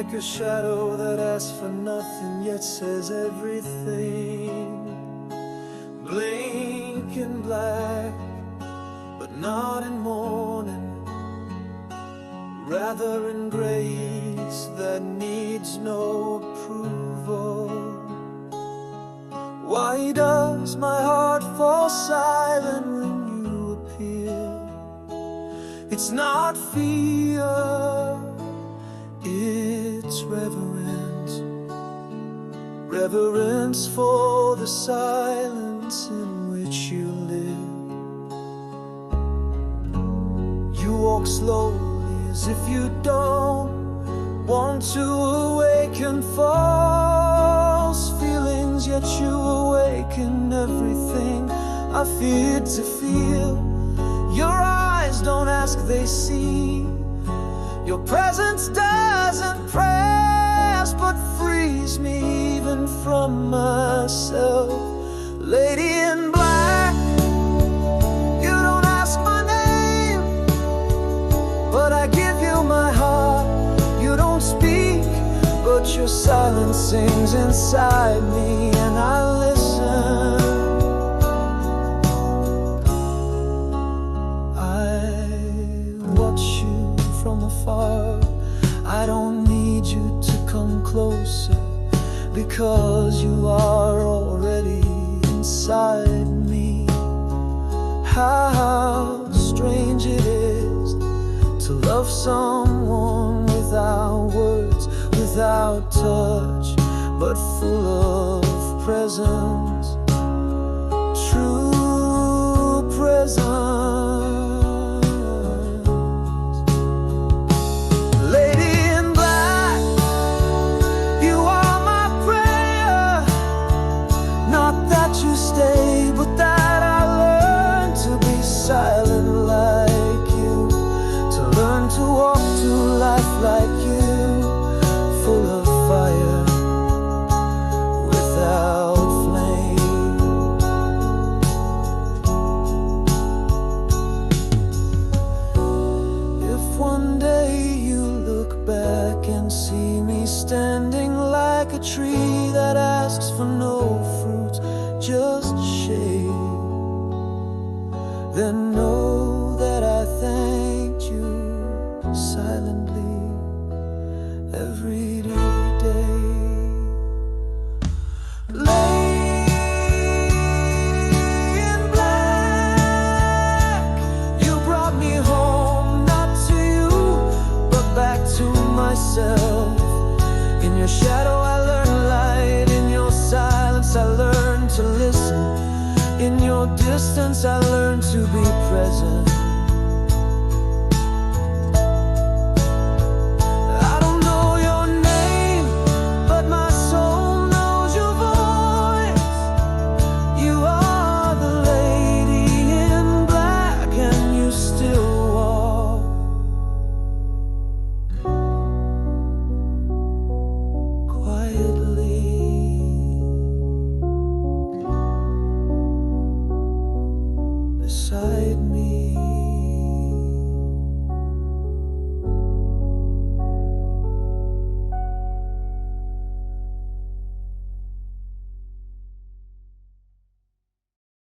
like a shadow that asks for nothing yet says everything. Blink in black, but not in mourning, rather in grace that needs no approval. Why does my heart fall silent when you appear? It's not fear, it's reverence. Reverence for the silence in which you live. You walk slowly as if you don't want to awaken false feelings, yet you awaken everything I feared to feel. Your eyes don't ask, they see. Your presence doesn't press, but frees me even from myself. Lady in black, you don't ask my name, but I give you my heart. You don't speak, but your silence sings inside me, and I listen. I don't need you to come closer, because you are already inside me. How strange it is to love someone without words, without touch, but full of presence, true presence. Stay, but that I learn to be silent like you, to learn to walk through life like you, full of fire, without flame. If one day you look back and see me standing like a tree that asks for no fruit, just shade, then know that I thanked you silently every day. Lay in black, you brought me home, not to you, but back to myself. In your shadow I learned light, in your silence I learned to listen. In your distance I learned to be present.